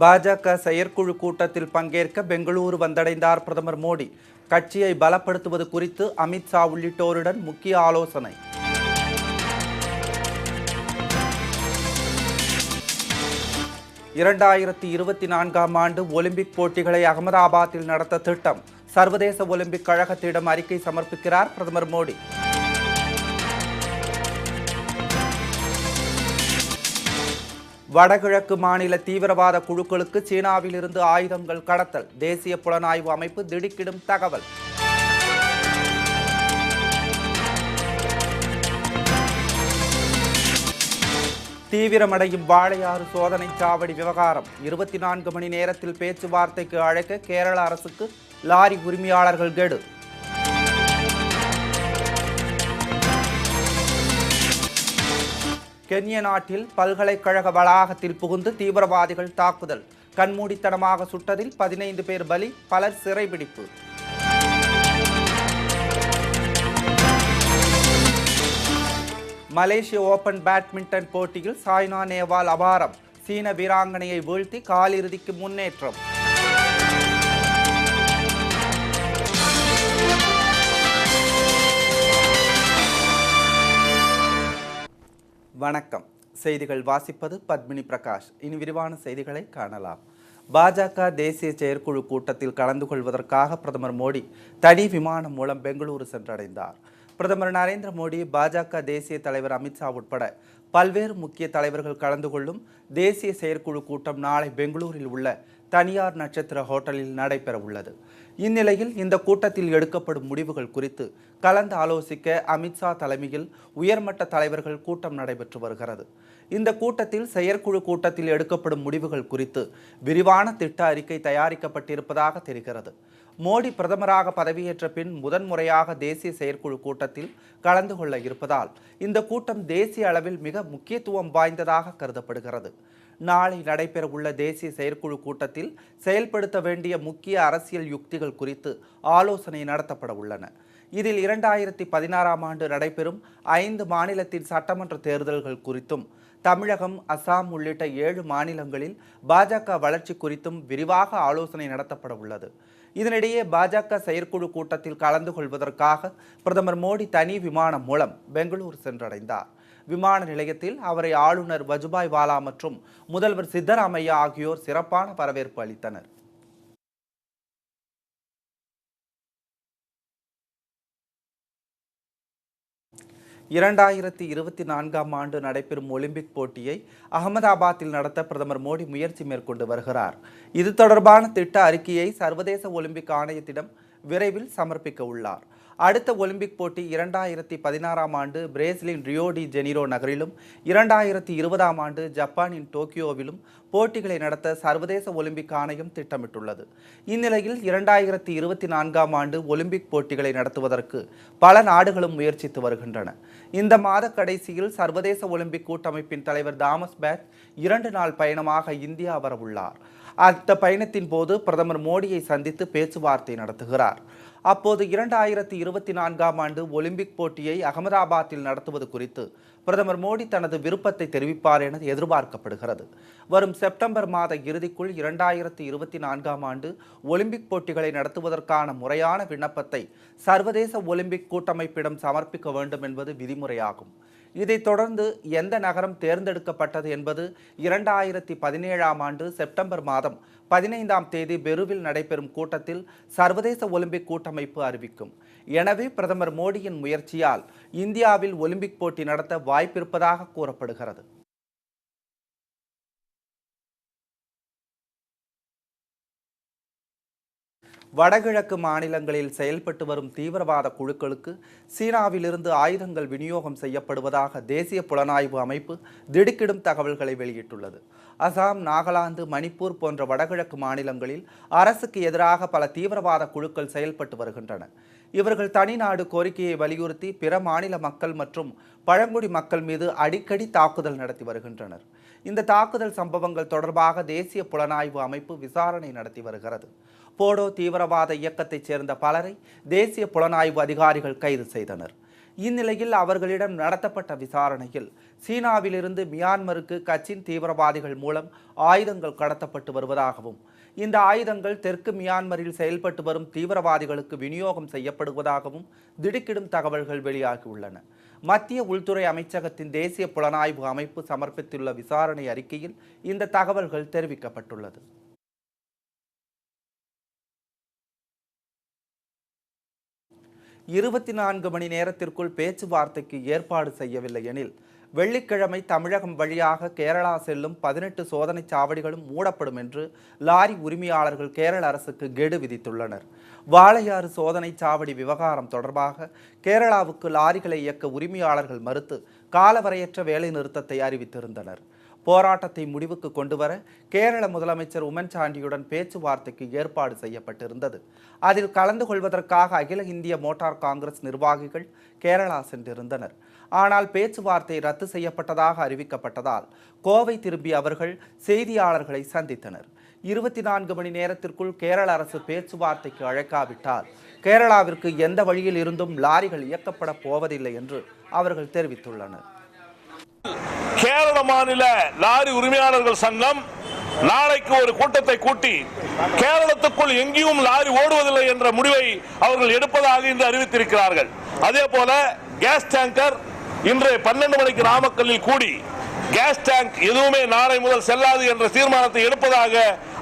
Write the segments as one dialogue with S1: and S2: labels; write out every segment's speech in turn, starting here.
S1: பாஜக செயற்குழு கூட்டத்தில் பங்கேற்க பெங்களூரு வந்தடைந்தார் பிரதமர் மோடி. கட்சியை பலப்படுத்துவது குறித்து அமித்ஷா உள்ளிட்டோருடன் முக்கிய ஆலோசனை. இரண்டாயிரத்தி 24ஆம் ஆண்டு ஒலிம்பிக் போட்டிகளை அகமதாபாத்தில் நடத்த திட்டம். சர்வதேச ஒலிம்பிக் கழகத்திடம் அறிக்கை சமர்ப்பிக்கிறார் பிரதமர் மோடி. வடகிழக்கு மாநில தீவிரவாத குழுக்களுக்கு சீனாவில் இருந்து ஆயுதங்கள் கடத்தல். தேசிய புலனாய்வு அமைப்பு திடுக்கிடும் தகவல். தீவிரமடையும் வாழையாறு சோதனை சாவடி விவகாரம். 24 மணி நேரத்தில் பேச்சுவார்த்தைக்கு அழைக்க கேரள அரசுக்கு லாரி உரிமையாளர்கள் கெடு. கென்யா நாட்டில் பல்கலைக்கழக வளாகத்தில் புகுந்து தீவிரவாதிகள் தாக்குதல். கண்மூடித்தனமாக சுட்டதில் 15 பேர் பலி, பலர் சிறைபிடிப்பு. மலேசிய ஓபன் பேட்மிண்டன் போட்டியில் சாய்னா நேவால் அபாரம். சீன வீராங்கனையை வீழ்த்தி காலிறுதிக்கு முன்னேற்றம். வணக்கம். செய்திகள் வாசிப்பது பத்மினி பிரகாஷ். இனி விரிவான செய்திகளை காணலாம். பாஜக தேசிய செயற்குழு கூட்டத்தில் கலந்து கொள்வதற்காக பிரதமர் மோடி தனி விமானம் மூலம் பெங்களூரு சென்றடைந்தார். பிரதமர் நரேந்திர மோடி, பாஜக தேசிய தலைவர் அமித்ஷா உட்பட பல்வேறு முக்கிய தலைவர்கள் கலந்து கொள்ளும் தேசிய செயற்குழு கூட்டம் நாளை பெங்களூரில் உள்ள தனியார் நட்சத்திர ஹோட்டலில் நடைபெற உள்ளது. இந்நிலையில் இந்த கூட்டத்தில் எடுக்கப்படும் முடிவுகள் குறித்து கலந்து ஆலோசிக்க அமித்ஷா தலைமையில் உயர்மட்ட தலைவர்கள் கூட்டம் நடைபெற்று வருகிறது. இந்த கூட்டத்தில் செயற்குழு கூட்டத்தில் எடுக்கப்படும் முடிவுகள் குறித்து விரிவான திட்ட அறிக்கை தயாரிக்கப்பட்டிருப்பதாக தெரிகிறது. மோடி பிரதமராக பதவியேற்ற பின் முதன்முறையாக தேசிய செயற்குழு கூட்டத்தில் கலந்து கொள்ள இருப்பதால் இந்த கூட்டம் தேசிய அளவில் மிக முக்கியத்துவம் வாய்ந்ததாக கருதப்படுகிறது. நாளை நடைபெறவுள்ள தேசிய செயற்குழு கூட்டத்தில் செயல்படுத்த வேண்டிய முக்கிய அரசியல் யுக்திகள் குறித்து ஆலோசனை நடத்தப்பட உள்ளன. இதில் 2016ஆம் ஆண்டு நடைபெறும் 5 மாநிலத்தின் சட்டமன்ற தேர்தல்கள் குறித்தும், தமிழகம், அசாம் உள்ளிட்ட 7 மாநிலங்களில் பாஜக வளர்ச்சி குறித்தும் விரிவாக ஆலோசனை நடத்தப்பட உள்ளது. இதனிடையே பாஜக செயற்குழு கூட்டத்தில் கலந்து கொள்வதற்காக பிரதமர் மோடி தனி விமானம் மூலம் பெங்களூரு சென்றடைந்தார். விமான நிலையத்தில் அவரை ஆளுநர் வஜுபாய் வாலா மற்றும் முதல்வர் சித்தராமையா ஆகியோர் சிறப்பான வரவேற்பு அளித்தனர். இரண்டாயிரத்தி 24ஆம் ஆண்டு நடைபெறும் ஒலிம்பிக் போட்டியை அகமதாபாத்தில் நடத்த பிரதமர் மோடி முயற்சி மேற்கொண்டு வருகிறார். இது தொடர்பான திட்ட அறிக்கையை சர்வதேச ஒலிம்பிக் ஆணையத்திடம் விரைவில் சமர்ப்பிக்க உள்ளார். அடுத்த ஒலிம்பிக் போட்டி 2016ஆம் ஆண்டு பிரேசிலின் ரியோ டி ஜெனிரோ நகரிலும் 2020ஆம் ஆண்டு ஜப்பானின் டோக்கியோவிலும் போட்டிகளை நடத்த சர்வதேச ஒலிம்பிக் ஆணையம் திட்டமிட்டுள்ளது. இந்நிலையில் 2024ஆம் ஆண்டு ஒலிம்பிக் போட்டிகளை நடத்துவதற்கு பல நாடுகளும் முயற்சித்து வருகின்றன. இந்த மாத கடைசியில் சர்வதேச ஒலிம்பிக் கூட்டமைப்பின் தலைவர் தாமஸ் பேக் 2 நாள் பயணமாக இந்தியா வரவுள்ளார். அந்த பயணத்தின் போது பிரதமர் மோடியை சந்தித்து பேச்சுவார்த்தை நடத்துகிறார். அப்போது 2024ஆம் ஆண்டு ஒலிம்பிக் போட்டியை அகமதாபாத்தில் நடத்துவது குறித்து பிரதமர் மோடி தனது விருப்பத்தை தெரிவிப்பார் என எதிர்பார்க்கப்படுகிறது. வரும் செப்டம்பர் மாத இறுதிக்குள் 2024ஆம் ஆண்டு ஒலிம்பிக் போட்டிகளை நடத்துவதற்கான முறையான விண்ணப்பத்தை சர்வதேச ஒலிம்பிக் கூட்டமைப்பிடம் சமர்ப்பிக்க வேண்டும் என்பது விதிமுறையாகும். இதைத் தொடர்ந்து எந்த நகரம் தேர்ந்தெடுக்கப்பட்டது என்பது 2017ஆம் ஆண்டு செப்டம்பர் மாதம் 15ஆம் தேதி பெருவில் நடைபெறும் கூட்டத்தில் சர்வதேச ஒலிம்பிக் கூட்டமைப்பு அறிவிக்கும். எனவே பிரதமர் மோடியின் முயற்சியால் இந்தியாவில் ஒலிம்பிக் போட்டி நடத்த வாய்ப்பிருப்பதாக கூறப்படுகிறது. வடகிழக்கு மாநிலங்களில் செயல்பட்டு வரும் தீவிரவாத குழுக்களுக்கு சீனாவிலிருந்து ஆயுதங்கள் விநியோகம் செய்யப்படுவதாக தேசிய புலனாய்வு அமைப்பு திடுக்கிடும் தகவல்களை வெளியிட்டுள்ளது. அசாம், நாகாலாந்து, மணிப்பூர் போன்ற வடகிழக்கு மாநிலங்களில் அரசுக்கு எதிராக பல தீவிரவாத குழுக்கள் செயல்பட்டு வருகின்றன. இவர்கள் தனிநாடு கோரிக்கையை வலியுறுத்தி பிற மாநில மக்கள் மற்றும் பழங்குடி மக்கள் மீது அடிக்கடி தாக்குதல் நடத்தி வருகின்றனர். இந்த தாக்குதல் சம்பவங்கள் தொடர்பாக தேசிய புலனாய்வு அமைப்பு விசாரணை நடத்தி வருகிறது. போடோ தீவிரவாத இயக்கத்தைச் சேர்ந்த பலரை தேசிய புலனாய்வு அதிகாரிகள் கைது செய்தனர். இந்நிலையில் அவர்களிடம் நடத்தப்பட்ட விசாரணையில் சீனாவிலிருந்து மியான்மருக்கு கச்சின் தீவிரவாதிகள் மூலம் ஆயுதங்கள் கடத்தப்பட்டு வருவதாகவும் இந்த ஆயுதங்கள் தெற்கு மியான்மரில் செயல்பட்டு வரும் தீவிரவாதிகளுக்கு விநியோகம் செய்யப்படுவதாகவும் திடுக்கிடும் தகவல்கள் வெளியாகியுள்ளன. மத்திய உள்துறை அமைச்சகத்தின் தேசிய புலனாய்வு அமைப்பு சமர்ப்பித்துள்ள விசாரணை அறிக்கையில் இந்த தகவல்கள் தெரிவிக்கப்பட்டுள்ளது. இருபத்தி 4 மணி நேரத்திற்குள் பேச்சுவார்த்தைக்கு ஏற்பாடு செய்யவில்லை எனில் வெள்ளிக்கிழமை தமிழகம் வழியாக கேரளா செல்லும் 18 சோதனை சாவடிகளும் மூடப்படும் என்று லாரி உரிமையாளர்கள் கேரள அரசுக்கு கெடு விதித்துள்ளனர். வாளையாறு சோதனை சாவடி விவகாரம் தொடர்பாக கேரளாவுக்கு லாரிகளை இயக்க உரிமையாளர்கள் மறுத்து காலவரையற்ற வேலை நிறுத்தத்தை அறிவித்திருந்தனர். போராட்டத்தை முடிவுக்கு கொண்டுவர கேரள முதலமைச்சர் உம்மன்சாண்டியுடன் பேச்சுவார்த்தைக்கு ஏற்பாடு செய்யப்பட்டிருந்தது. அதில் கலந்து கொள்வதற்காக அகில இந்திய மோட்டார் காங்கிரஸ் நிர்வாகிகள் கேரளா சென்றிருந்தனர். ஆனால் பேச்சுவார்த்தை ரத்து செய்யப்பட்டதாக அறிவிக்கப்பட்டதால் கோவை திரும்பிய அவர்கள் செய்தியாளர்களை சந்தித்தனர். 24 மணி நேரத்திற்குள் கேரள அரசு பேச்சுவார்த்தைக்கு அழைக்காவிட்டால் கேரளாவிற்கு எந்த வழியில் இருந்தும் லாரிகள் இயக்கப்பட போவதில்லை என்று அவர்கள் தெரிவித்துள்ளனர்.
S2: கேரள மாநில லாரி உரிமையாளர்கள் சங்கம் நாளைக்கு ஒரு கூட்டத்தை கூட்டி கேரளத்துக்குள் எங்கேயும் லாரி ஓடுவதில்லை என்ற முடிவை அவர்கள் எடுப்பதாக இன்று அறிவித்திருக்கிறார்கள். அதே போல கேஸ் டேங்கர் இன்று 12 மணிக்கு நாமக்கல்லில் கூடி கேஸ் டேங்க் எதுவுமே நாளை முதல் செல்லாது என்ற தீர்மானத்தை எடுப்பதாக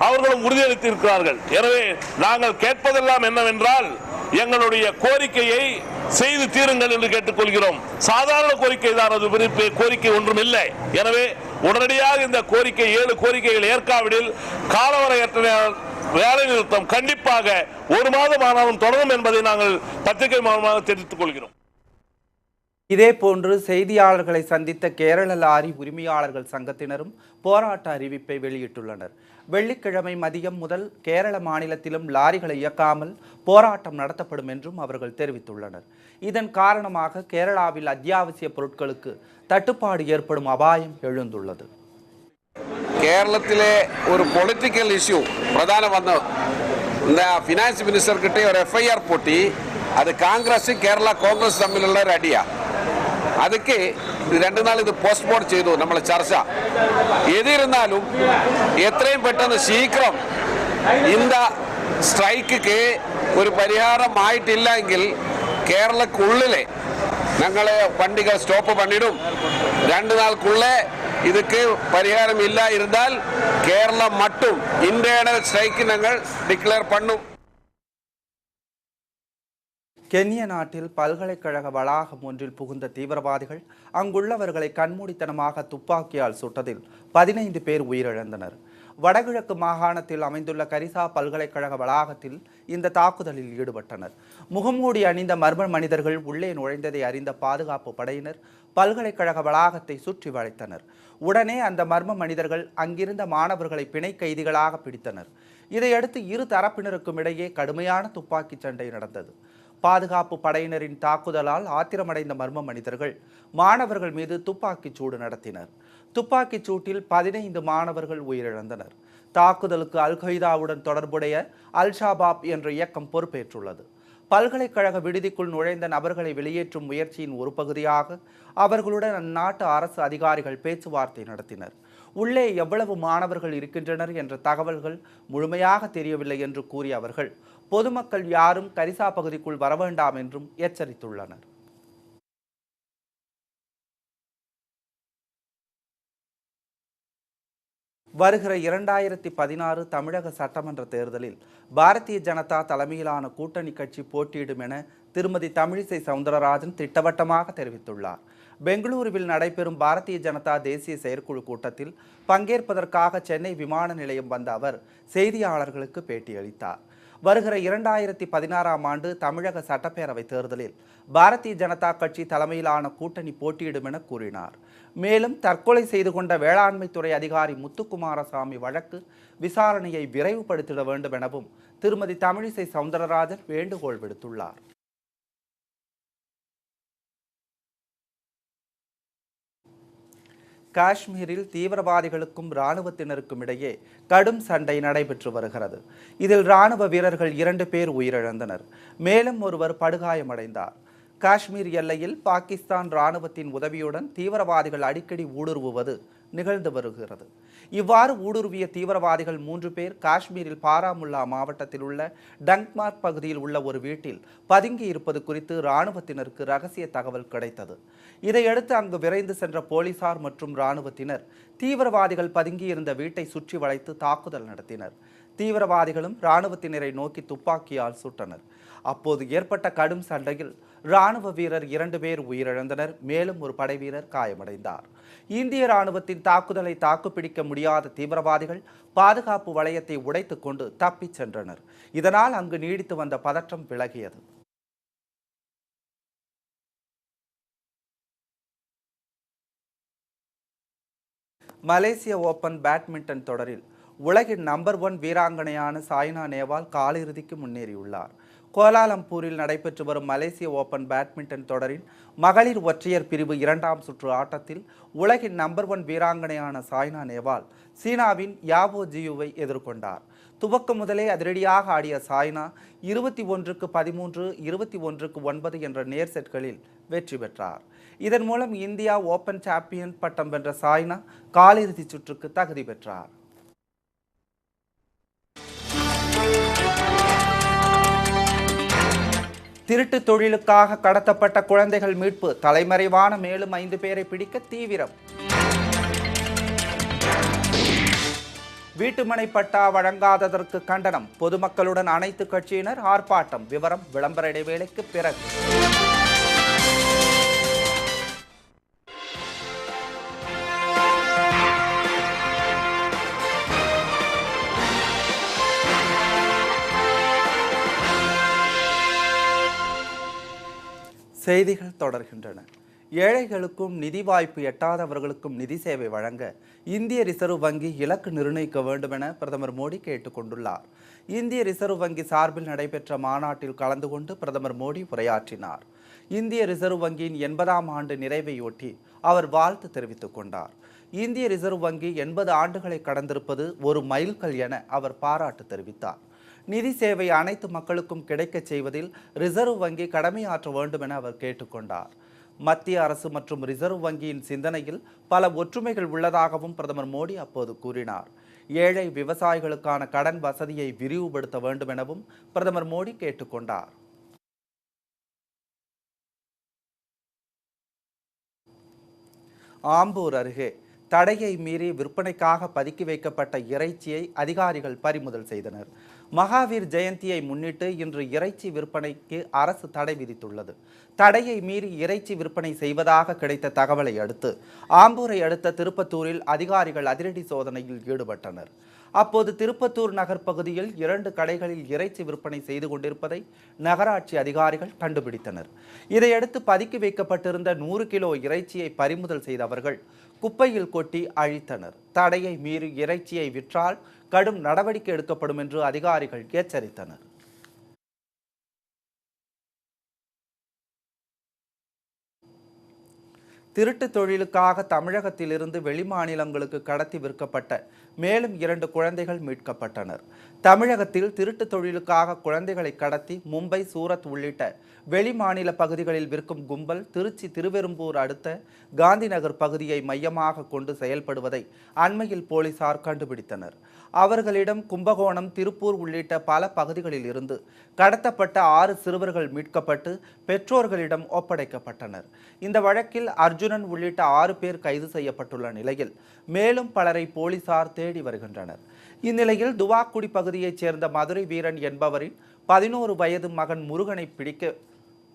S2: அவர்களும் உறுதியளித்திருக்கிறார்கள். எனவே நாங்கள் கேட்பதெல்லாம் என்னவென்றால் எங்களுடைய கோரிக்கையை செய்து தீருங்கள் என்று கேட்டுக்கொள்கிறோம். சாதாரண கோரிக்கை தான், அது கோரிக்கை ஒன்றும் இல்லை. எனவே உடனடியாக இந்த கோரிக்கை 7 கோரிக்கைகள் ஏற்காவிடில் காலவரையற்ற வேலை நிறுத்தம் கண்டிப்பாக 1 மாதம் ஆனாலும் தொடரும் என்பதை நாங்கள் பத்திரிகை மூலமாக தெரிவித்துக் கொள்கிறோம்.
S1: இதேபோன்று செய்தியாளர்களை சந்தித்த கேரள லாரி உரிமையாளர்கள் சங்கத்தினரும் போராட்ட அறிவிப்பை வெளியிட்டுள்ளனர். வெள்ளிக்கிழமை மதியம் முதல் கேரள மாநிலத்திலும் லாரிகளை இயக்காமல் போராட்டம் நடத்தப்படும் என்றும் அவர்கள் தெரிவித்துள்ளனர். இதன் காரணமாக கேரளாவில் அத்தியாவசிய பொருட்களுக்கு தட்டுப்பாடு ஏற்படும் அபாயம் எழுந்துள்ளது.
S3: കേരളത്തിലെ ഒരു പൊളിറ്റിക്കൽ ഇഷ്യൂ പ്രധാനം വന്ന് ഫിനാൻസ് മിനിസ്റ്റർ കിട്ടിയ ഒരു FIR പൊട്ടി. അത് കോൺഗ്രസും കേരള കോൺഗ്രസ് തമ്മിലുള്ള ഒരു അടിയാണ്. ಅದಕ್ಕೆ 2 നാൾ ഇത് പോസ്റ്റ്പോൺ ചെയ്തു നമ്മൾ ചർച്ച. ഏതിരുന്നാലും എത്രയും പെട്ടെന്ന് ശീഘ്രം இந்த സ്ട്രൈക്ക് ഒരു പരിഹാരമായിട്ടില്ല എങ്കിൽ കേരളക്കുള്ളിലെ ഞങ്ങളെ വണ്ടികൾ സ്റ്റോപ്പ് பண்ணிடும். 2 നാൾക്കുள்ளே இதுக்கு பரிகாரம் இல்ல இருந்தால் கேரளம் மட்டும் இன்டர்னல் ஸ்ட்ரைக் நாங்கள் டிக்ளேர் பண்ணும்.
S1: கென்யா நாட்டில் பல்கலைக்கழக வளாகம் ஒன்றில் புகுந்த தீவிரவாதிகள் அங்குள்ளவர்களை கண்மூடித்தனமாக துப்பாக்கியால் சுட்டதில் 15 பேர் உயிரிழந்தனர். வடகிழக்கு மாகாணத்தில் அமைந்துள்ள கரிசா பல்கலைக்கழக வளாகத்தில் இந்த தாக்குதலில் ஈடுபட்டனர். முகமூடி அணிந்த மர்ம மனிதர்கள் உள்ளே நுழைந்ததை அறிந்த பாதுகாப்பு படையினர் பல்கலைக்கழக வளாகத்தை சுற்றி வளைத்தனர். உடனே அந்த மர்ம மனிதர்கள் அங்கிருந்த மாணவர்களை பிணை கைதிகளாக பிடித்தனர். இதையடுத்து இரு தரப்பினருக்கும் இடையே கடுமையான துப்பாக்கி சண்டை நடந்தது. பாதுகாப்பு படையினரின் தாக்குதலால் ஆத்திரமடைந்த மர்ம மனிதர்கள் மாணவர்கள் மீது துப்பாக்கிச் சூடு நடத்தினர். துப்பாக்கிச் சூட்டில் 15 மாணவர்கள் உயிரிழந்தனர். தாக்குதலுக்கு அல்-கொய்தாவுடன் தொடர்புடைய அல்-ஷபாப் என்ற இயக்கம் பொறுப்பேற்றுள்ளது. பல்கலைக்கழக விடுதிக்குள் நுழைந்த நபர்களை வெளியேற்றும் முயற்சியின் ஒரு பகுதியாக அவர்களுடன் அந்நாட்டு அரசு அதிகாரிகள் பேச்சுவார்த்தை நடத்தினர். உள்ளே எவ்வளவு மாணவர்கள் இருக்கின்றனர் என்ற தகவல்கள் முழுமையாக தெரியவில்லை என்று கூறிய அவர்கள் பொதுமக்கள் யாரும் கரிசா பகுதிக்குள் வர வேண்டாம் என்றும் எச்சரித்துள்ளனர். வருகிற 2016 தமிழக சட்டமன்ற தேர்தலில் பாரதிய ஜனதா தலைமையிலான கூட்டணி கட்சி போட்டியிடும் என திருமதி தமிழிசை சவுந்தரராஜன் திட்டவட்டமாக தெரிவித்துள்ளார். பெங்களூருவில் நடைபெறும் பாரதிய ஜனதா தேசிய செயற்குழு கூட்டத்தில் பங்கேற்பதற்காக சென்னை விமான நிலையம் வந்த அவர் செய்தியாளர்களுக்கு பேட்டியளித்தார். வருகிற 2016ஆம் ஆண்டு தமிழக சட்டப்பேரவை தேர்தலில் பாரதிய ஜனதா கட்சி தலைமையிலான கூட்டணி போட்டியிடும் என கூறினார். மேலும் தற்கொலை செய்து கொண்ட வேளாண்மைத்துறை அதிகாரி முத்துக்குமாரசாமி வழக்கு விசாரணையை விரைவுபடுத்திட வேண்டும் எனவும் திருமதி தமிழிசை சவுந்தரராஜன் வேண்டுகோள் விடுத்துள்ளார். காஷ்மீரில் தீவிரவாதிகளுக்கும் இராணுவத்தினருக்கும் இடையே கடும் சண்டை நடைபெற்று வருகிறது. இதில் இராணுவ வீரர்கள் 2 பேர் உயிரிழந்தனர். மேலும் ஒருவர் படுகாயமடைந்தார். காஷ்மீர் எல்லையில் பாகிஸ்தான் ராணுவத்தின் உதவியுடன் தீவிரவாதிகள் அடிக்கடி ஊடுருவுவது நிகழ்ந்து வருகிறது. இவ்வாறு ஊடுருவிய தீவிரவாதிகள் 3 பேர் காஷ்மீரில் பாராமுல்லா மாவட்டத்தில் உள்ள டங்மார்க் பகுதியில் உள்ள ஒரு வீட்டில் பதுங்கி இருப்பது குறித்து இராணுவத்தினருக்கு ரகசிய தகவல் கிடைத்தது. இதையடுத்து அங்கு விரைந்து சென்ற போலீசார் மற்றும் இராணுவத்தினர் தீவிரவாதிகள் பதுங்கியிருந்த வீட்டை சுற்றி வளைத்து தாக்குதல் நடத்தினர். தீவிரவாதிகளும் இராணுவத்தினரை நோக்கி துப்பாக்கியால் சுட்டனர். அப்போது ஏற்பட்ட கடும் சண்டையில் இராணுவ வீரர் 2 பேர் உயிரிழந்தனர். மேலும் ஒரு படை வீரர் காயமடைந்தார். இந்திய இராணுவத்தின் தாக்குதலை தாக்குப்பிடிக்க முடியாத தீவிரவாதிகள் பாதுகாப்பு வளையத்தை உடைத்துக் கொண்டு தப்பிச் சென்றனர். இதனால் அங்கு நீடித்து வந்த பதற்றம் விலகியது. மலேசிய ஓபன் பேட்மிண்டன் தொடரில் உலகின் நம்பர் 1 வீராங்கனையான சாய்னா நேவால் காலிறுதிக்கு முன்னேறியுள்ளார். கோலாலம்பூரில் நடைபெற்று வரும் மலேசிய ஓபன் பேட்மிண்டன் தொடரின் மகளிர் ஒற்றையர் பிரிவு 2ஆம் சுற்று ஆட்டத்தில் உலகின் நம்பர் 1 வீராங்கனையான சாய்னா நேவால் சீனாவின் யாவோ ஜியூவை எதிர்கொண்டார். துவக்கம் முதலே அதிரடியாக ஆடிய சாய்னா 21-13, 21-9 என்ற நேர் செட்களில் வெற்றி பெற்றார். இதன் மூலம் இந்தியா ஓபன் சாம்பியன் பட்டம் வென்ற சாய்னா காலிறுதி சுற்றுக்கு தகுதி பெற்றார். திருட்டு தொழிலுக்காக கடத்தப்பட்ட குழந்தைகள் மீட்பு, தலைமறைவான மேலும் 5 பேரை பிடிக்க தீவிரம். வீட்டுமனை பட்டா வழங்காததற்கு கண்டனம், பொதுமக்களுடன் அனைத்து கட்சியினர் ஆர்ப்பாட்டம். விவரம் விளம்பர இடைவேளைக்கு பிறகு. செய்திகள் தொடர்கின்றன. ஏழைகளுக்கும் நிதி வாய்ப்பு எட்டாதவர்களுக்கும் நிதி சேவை வழங்க இந்திய ரிசர்வ் வங்கி இலக்கு நிர்ணயிக்க வேண்டும் என பிரதமர் மோடி கேட்டுக்கொண்டுள்ளார். இந்திய ரிசர்வ் வங்கி சார்பில் நடைபெற்ற மாநாட்டில் கலந்து கொண்டு பிரதமர் மோடி உரையாற்றினார். இந்திய ரிசர்வ் வங்கியின் 80ஆம் ஆண்டு நிறைவையொட்டி அவர் வாழ்த்து தெரிவித்துக் கொண்டார். இந்திய ரிசர்வ் வங்கி 80 ஆண்டுகளை கடந்திருப்பது ஒரு மைல்கல் என அவர் பாராட்டு தெரிவித்தார். நிதி சேவை அனைத்து மக்களுக்கும் கிடைக்கச் செய்வதில் ரிசர்வ் வங்கி கடமையாற்ற வேண்டும் என அவர் கேட்டுக்கொண்டார். மத்திய அரசு மற்றும் ரிசர்வ் வங்கியின் சிந்தனையில் பல ஒற்றுமைகள் உள்ளதாகவும் பிரதமர் மோடி அப்போது கூறினார். ஏழை விவசாயிகளுக்கான கடன் வசதியை விரிவுபடுத்த வேண்டும் எனவும் பிரதமர் மோடி கேட்டுக்கொண்டார். ஆம்பூர் அருகே தடையை மீறி விற்பனைக்காக பதுக்கி வைக்கப்பட்ட இறைச்சியை அதிகாரிகள் பறிமுதல் செய்தனர். மகாவீர் ஜெயந்தியை முன்னிட்டு இன்று இறைச்சி விற்பனைக்கு அரசு தடை விதித்துள்ளது. தடையை மீறி இறைச்சி விற்பனை செய்வதாக கிடைத்த தகவலை அடுத்து ஆம்பூரை அடுத்த திருப்பத்தூரில் அதிகாரிகள் அதிரடி சோதனையில் ஈடுபட்டனர். அப்போது திருப்பத்தூர் நகர் பகுதியில் 2 கடைகளில் இறைச்சி விற்பனை செய்து கொண்டிருப்பதை நகராட்சி அதிகாரிகள் கண்டுபிடித்தனர். இதையடுத்து பதுக்கி வைக்கப்பட்டிருந்த 100 கிலோ இறைச்சியை பறிமுதல் செய்த அவர்கள் குப்பையில் கொட்டி அழித்தனர். தடையை மீறி இறைச்சியை விற்றால் கடும் நடவடிக்கை எடுக்கப்படும் என்று அதிகாரிகள் எச்சரித்தனர். திருட்டு தொழிலுக்காக தமிழகத்திலிருந்து வெளிமாநிலங்களுக்கு கடத்தி விற்கப்பட்ட மேலும் 2 குழந்தைகள் மீட்கப்பட்டனர். தமிழகத்தில் திருட்டு தொழிலுக்காக குழந்தைகளை கடத்தி மும்பை, சூரத் உள்ளிட்ட வெளிமாநில பகுதிகளில் விற்கும் கும்பல் திருச்சி திருவெரும்பூர் அடுத்த காந்தி நகர் பகுதியை மையமாக கொண்டு செயல்படுவதை அண்மையில் போலீசார் கண்டுபிடித்தனர். அவர்களிடம் கும்பகோணம், திருப்பூர் உள்ளிட்ட பல பகுதிகளில் இருந்து கடத்தப்பட்ட 6 சிறுவர்கள் மீட்கப்பட்டு பெற்றோர்களிடம் ஒப்படைக்கப்பட்டனர். இந்த வழக்கில் அர்ஜுனன் உள்ளிட்ட 6 பேர் கைது செய்யப்பட்டுள்ள நிலையில் மேலும் பலரை போலீசார் தேடி வருகின்றனர். இந்நிலையில் துவாக்குடி பகுதியைச் சேர்ந்த மதுரை வீரன் என்பவரின் 11 வயது மகன் முருகனை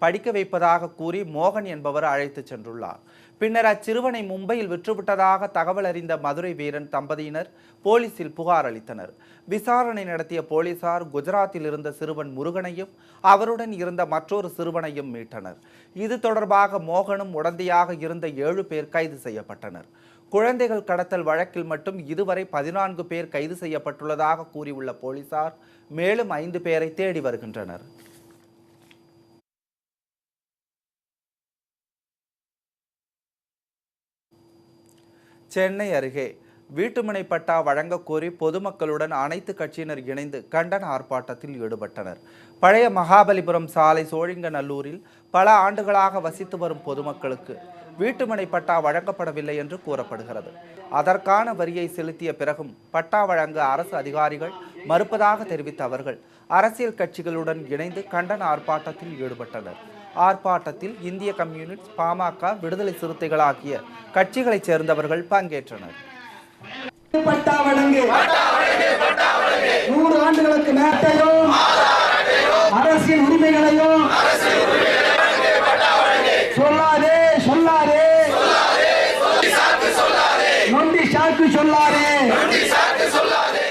S1: படிக்க வைப்பதாக கூறி மோகன் என்பவர் அழைத்து சென்றுள்ளார். பின்னர் அச்சிறுவனை மும்பையில் விற்றுவிட்டதாக தகவல் அறிந்த மதுரை வீரன் தம்பதியினர் போலீசில் புகார் அளித்தனர். விசாரணை நடத்திய போலீசார் குஜராத்தில் இருந்த சிறுவன் முருகனையும் அவருடன் இருந்த மற்றொரு சிறுவனையும் மீட்டனர். இது தொடர்பாக மோகனும் உடந்தையாக இருந்த 7 பேர் கைது செய்யப்பட்டனர். குழந்தைகள் கடத்தல் வழக்கில் மட்டும் இதுவரை 14 பேர் கைது செய்யப்பட்டுள்ளதாக கூறியுள்ள போலீசார் மேலும் 5 பேரை தேடி வருகின்றனர். சென்னை அருகே வீட்டுமனை பட்டா வழங்க கோரி பொதுமக்களுடன் அனைத்து கட்சியினர் இணைந்து கண்டன ஆர்ப்பாட்டத்தில் ஈடுபட்டனர். பழைய மகாபலிபுரம் சாலை சோழிங்கநல்லூரில் பல ஆண்டுகளாக வசித்து வரும் பொதுமக்களுக்கு வீட்டுமனை பட்டா வழங்கப்படவில்லை என்று கூறப்படுகிறது. அதற்கான வரியை செலுத்திய பிறகும் பட்டா வழங்க அரசு அதிகாரிகள் மறுப்பதாக தெரிவித்த அவர்கள் அரசியல் கட்சிகளுடன் இணைந்து கண்டன ஆர்ப்பாட்டத்தில் ஈடுபட்டனர். ஆர்ப்பாட்டத்தில் இந்திய கம்யூனிஸ்ட், பாமக, விடுதலை சிறுத்தைகள் ஆகிய கட்சிகளைச் சேர்ந்தவர்கள் பங்கேற்றனர்.
S4: பட்டா வழங்கு 100 ஆண்டுகளுக்கு மேட்டையும் அரசியல் உரிமைகளையும் சொல்லாதே சொல்லாதே நொண்டி சாக்கு சொல்லாதே.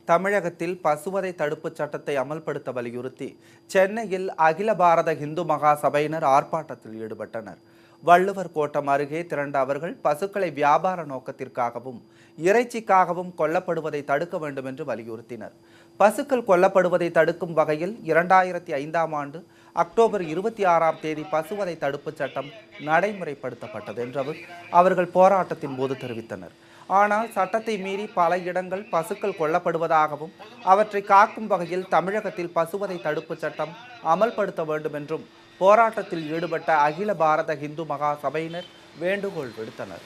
S1: தமிழகத்தில் பசுவதை தடுப்புச் சட்டத்தை அமல்படுத்த வலியுறுத்தி சென்னையில் அகில பாரத இந்து மகா சபையினர் ஆர்ப்பாட்டத்தில் ஈடுபட்டனர். வள்ளுவர் கோட்டம் அருகே திரண்ட அவர்கள் பசுக்களை வியாபார நோக்கத்திற்காகவும் இறைச்சிக்காகவும் கொல்லப்படுவதை தடுக்க வேண்டும் என்று வலியுறுத்தினர். பசுக்கள் கொல்லப்படுவதை தடுக்கும் வகையில் 2005ஆம் ஆண்டு அக்டோபர் 26ஆம் தேதி பசுவதை தடுப்புச் சட்டம் நடைமுறைப்படுத்தப்பட்டது என்று அவர்கள் போராட்டத்தின் போது தெரிவித்தனர். ஆனால் சட்டத்தை மீறி பல இடங்கள் பசுக்கள் கொல்லப்படுவதாகவும் அவற்றை காக்கும் வகையில் தமிழகத்தில் பசுவதை தடுப்புச் சட்டம் அமல்படுத்த வேண்டும் என்றும் போராட்டத்தில் ஈடுபட்ட அகில பாரத இந்து மகா சபையினர் வேண்டுகோள் விடுத்தனர்.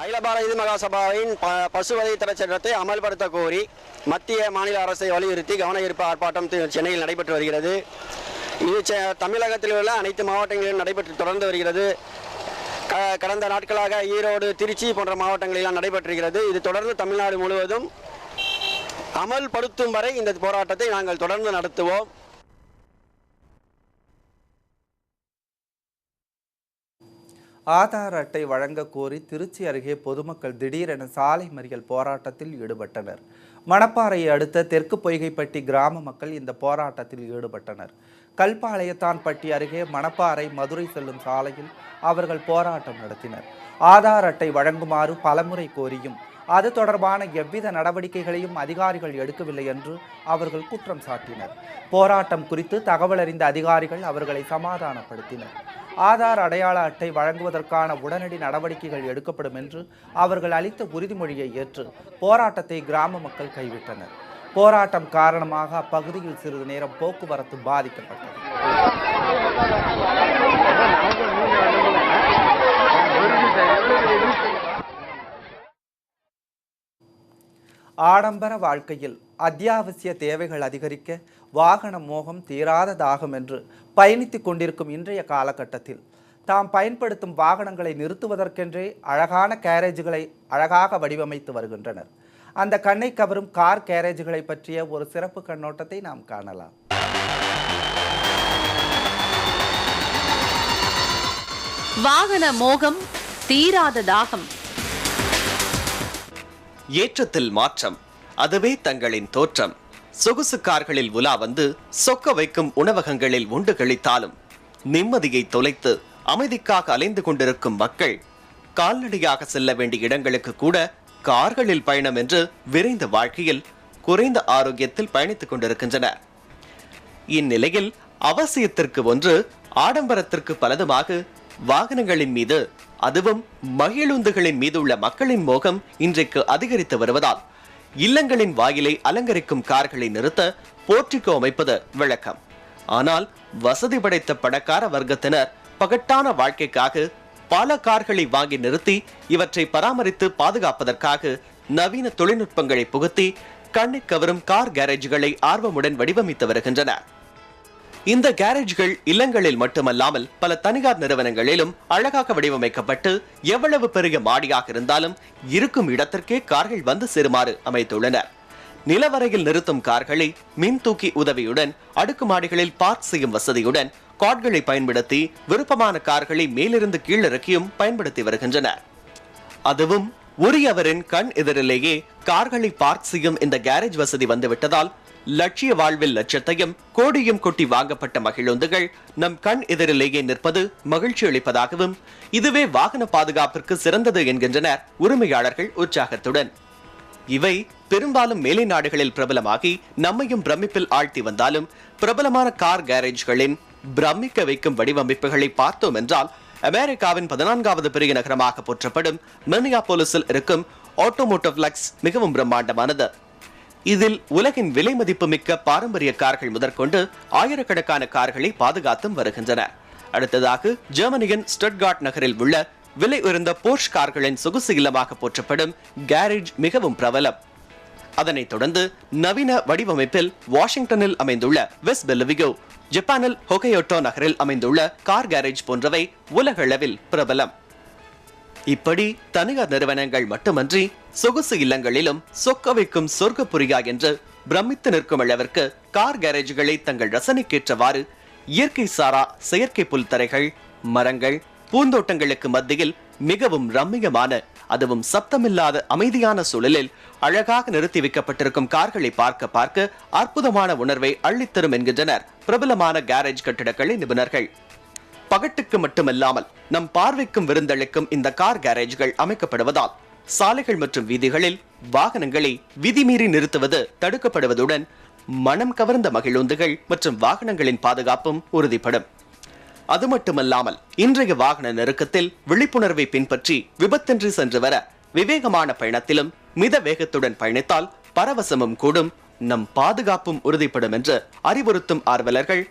S5: அகில பாரத இந்து மகா சபையின் பசுவதை தடை சட்டத்தை அமல்படுத்த கோரி மத்திய மாநில அரசை வலியுறுத்தி கவன ஈர்ப்பு ஆர்ப்பாட்டம் சென்னையில் நடைபெற்று வருகிறது. இது தமிழகத்தில் உள்ள அனைத்து மாவட்டங்களிலும் நடைபெற்று தொடர்ந்து வருகிறது. கடந்த நாட்களாக ஈரோடு, திருச்சி போன்ற மாவட்டங்களில் நடைபெற்றிருக்கிறது. இது தொடர்ந்து தமிழ்நாடு முழுவதும் அமல்படுத்தும் வரை இந்த போராட்டத்தை நாங்கள் தொடர்ந்து நடத்துவோம்.
S1: ஆதார் அட்டை வழங்க கோரி திருச்சி அருகே பொதுமக்கள் திடீரென சாலை மறியல் போராட்டத்தில் ஈடுபட்டனர். மணப்பாறையை அடுத்த தெற்கு பொய்கைப்பட்டி கிராம மக்கள் இந்த போராட்டத்தில் ஈடுபட்டனர். கல்பாளையத்தான்பட்டி அருகே மணப்பாறை மதுரை செல்லும் சாலையில் அவர்கள் போராட்டம் நடத்தினர். ஆதார் அட்டை வழங்குமாறு பலமுறை கோரியும் அது தொடர்பான எவ்வித நடவடிக்கைகளையும் அதிகாரிகள் எடுக்கவில்லை என்று அவர்கள் குற்றம் சாட்டினர். போராட்டம் குறித்து தகவல் அறிந்த அதிகாரிகள் அவர்களை சமாதானப்படுத்தினர். ஆதார் அடையாள அட்டை வழங்குவதற்கான உடனடி நடவடிக்கைகள் எடுக்கப்படும் என்று அவர்கள் அளித்த உறுதிமொழியை ஏற்று போராட்டத்தை கிராம மக்கள் கைவிட்டனர். போராட்டம் காரணமாக அப்பகுதியில் சிறிது நேரம் போக்குவரத்து பாதிக்கப்பட்டது. ஆடம்பர வாழ்க்கையில் அத்தியாவசிய தேவைகள் அதிகரிக்க வாகன மோகம் தீராத தாகம் என்று பயணித்துக் கொண்டிருக்கும் இன்றைய காலகட்டத்தில் தாம் பயன்படுத்தும் வாகனங்களை நிறுத்துவதற்கென்றே அழகான கேரேஜுகளை அழகாக வடிவமைத்து வருகின்றனர். அந்த கண்ணை கவரும் கார் கேரேஜுகளை பற்றிய ஒரு சிறப்பு கண்ணோட்டத்தை நாம் காணலாம்.
S6: வாகன மோகம் தீராத தாகம்.
S7: ஏற்றத்தில் மாற்றம், அதுவே தங்களின் தோற்றம். சொகுசு கார்களில் உலா வந்து சொக்க வைக்கும் உணவகங்களில் உண்டு கழித்தாலும் நிம்மதியை தொலைத்து அமைதிக்காக அலைந்து கொண்டிருக்கும் மக்கள் கால்நடையாக செல்ல வேண்டிய இடங்களுக்கு கூட கார்களில் பயணம் என்று விரைந்த வாழ்க்கையில் குறைந்த ஆரோக்கியத்தில் பயணித்துக் கொண்டிருக்கின்றனர். இந்நிலையில் அவசியத்திற்கு ஒன்று, ஆடம்பரத்திற்கு பலதுமாக வாகனங்களின் மீது, அதுவும் மகிழுந்துகளின் மீது உள்ள மக்களின் மோகம் இன்றைக்கு அதிகரித்து வருவதால் இல்லங்களின் வாயிலை அலங்கரிக்கும் கார்களை நிறுத்த போர்ட்டிகோ அமைப்பது வழக்கம். ஆனால் வசதி படைத்த பணக்கார வர்க்கத்தினர் பகட்டான வாழ்க்கைக்காக பல கார்களை வாங்கி நிறுத்தி இவற்றை பராமரித்து பாதுகாப்பதற்காக நவீன தொழில்நுட்பங்களை புகுத்தி கண்ணை கவரும் கார் கேரேஜ்களை ஆர்வமுடன் வடிவமைத்து வருகின்றனர். இந்த கேரேஜ்கள் இல்லங்களில் மட்டுமல்லாமல் பல தனியார் நிறுவனங்களிலும் அழகாக வடிவமைக்கப்பட்டு எவ்வளவு பெரிய மாடியாக இருந்தாலும் இருக்கும் இடத்திற்கே கார்கள் வந்து சேருமாறு அமைத்துள்ளனர். நிலவரையில் நிறுத்தும் கார்களை மின் தூக்கி உதவியுடன் அடுக்குமாடிகளில் பார்க் செய்யும் வசதியுடன் கார்ட்களை பயன்படுத்தி விருப்பமான கார்களை மேலிருந்து கீழிறக்கியும் பயன்படுத்தி வருகின்றனர். அதுவும் உரியவரின் கண் எதிரிலேயே கார்களை பார்க் செய்யும் இந்த கேரேஜ் வசதி வந்துவிட்டதால் லட்சிய வாழ்வில் லட்சத்தையும் கோடியும் கொட்டி வாங்கப்பட்ட மகிழுந்துகள் நம் கண் எதிரிலேயே நிற்பது மகிழ்ச்சி அளிப்பதாகவும் இதுவே வாகன பாதுகாப்பிற்கு சிறந்தது என்கின்றனர் உரிமையாளர்கள் உற்சாகத்துடன். இவை பெரும்பாலும் மேலை நாடுகளில் பிரபலமாகி நம்மையும் பிரமிப்பில் ஆழ்த்தி வந்தாலும் பிரபலமான கார் கேரேஜ்களின் பிரமிக்க வைக்கும் வடிவமைப்புகளை பார்த்தோம் என்றால் அமெரிக்காவின் 14வது பெரிய நகரமாக போற்றப்படும் மினியாபோலிஸில் இருக்கும் ஆட்டோமோட்டிவ் லக்ஸ் மிகவும் பிரம்மாண்டமானது. இதில் உலகின் விலை மதிப்பு மிக்க பாரம்பரிய கார்கள் முதற்கொண்டு ஆயிரக்கணக்கான கார்களை பாதுகாத்தும் வருகின்றன. அடுத்ததாக ஜெர்மனியின் ஸ்டட்கார்ட் நகரில் உள்ள விலை உயர்ந்த போர்ஷ் கார்களின் சொகுசு இல்லமாக போற்றப்படும் கேரேஜ் மிகவும் பிரபலம். அதனைத் தொடர்ந்து நவீன வடிவமைப்பில் வாஷிங்டனில் அமைந்துள்ள வெஸ்ட் பெல்லவிகோ, ஜப்பானில் ஹொகையோட்டோ நகரில் அமைந்துள்ள கார் கேரேஜ் போன்றவை உலகளவில் பிரபலம். இப்படி தனியார் நிறுவனங்கள் மட்டுமன்றி சொகுசு இல்லங்களிலும் சொக்க வைக்கும் சொர்க்கப்புரியா என்று பிரமித்து நிற்கும் அளவிற்கு கார் கேரேஜ்களை தங்கள் ரசனைக்கேற்றவாறு இயற்கை சாரா செயற்கை புல்தரைகள், மரங்கள், பூந்தோட்டங்களுக்கு மத்தியில் மிகவும் ரம்மியமான, அதுவும் சப்தமில்லாத அமைதியான சூழலில் அழகாக நிறுத்தி வைக்கப்பட்டிருக்கும் கார்களை பார்க்க பார்க்க அற்புதமான உணர்வை அள்ளித்தரும் என்கின்றனர் பிரபலமான கேரேஜ் கட்டிடக்கலை நிபுணர்கள். பகட்டுக்கு மட்டுமல்லாமல் நம் பார்வைக்கும் விருந்தளிக்கும் இந்த கார் கேரேஜ்கள் அமைக்கப்படுவதால் சாலைகள் மற்றும் வீதிகளில் வாகனங்களை விதிமீறி நிறுத்துவது தடுக்கப்படுவதுடன் மனம் கவர்ந்த மகிழுந்துகள் மற்றும் வாகனங்களின் பாதுகாப்பும் உறுதிப்படும். அது மட்டுமல்லாமல் இன்றைய வாகன நெருக்கத்தில் விழிப்புணர்வை பின்பற்றி விபத்தின்றி சென்று வர விவேகமான பயணத்திலும் மித வேகத்துடன் பயணித்தால் பரவசமும் கூடும், நம் பாதுகாப்பும் உறுதிப்படும் என்று அறிவுறுத்தும் ஆர்வலர்கள்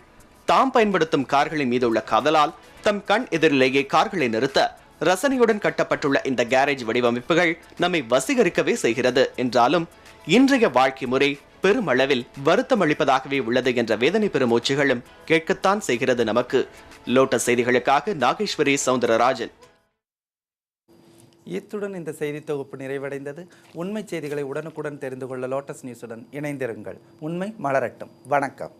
S7: தாம் பயன்படுத்தும் கார்களின் மீது உள்ள காதலால் தம் கண் எதிரிலேயே கார்களை நிறுத்த ரசனையுடன் கட்டப்பட்டுள்ள இந்த கேரேஜ் வடிவமைப்புகள் நம்மை வசீகரிக்கவே செய்கிறது என்றாலும் இன்றைய வாழ்க்கை முறை பெருமளவில் வருத்தம் அளிப்பதாகவே உள்ளது என்ற வேதனை பெருமூச்சுகளும் கேட்கத்தான் செய்கிறது நமக்கு. லோட்டஸ் செய்திகளுக்காக நாகேஸ்வரி சவுந்தரராஜன்.
S1: இத்துடன் இந்த செய்தி தொகுப்பு நிறைவடைந்தது. உண்மை செய்திகளை உடனுக்குடன் தெரிந்து கொள்ள லோட்டஸ் நியூஸுடன் இணைந்திருங்கள். உண்மை மலரட்டும். வணக்கம்.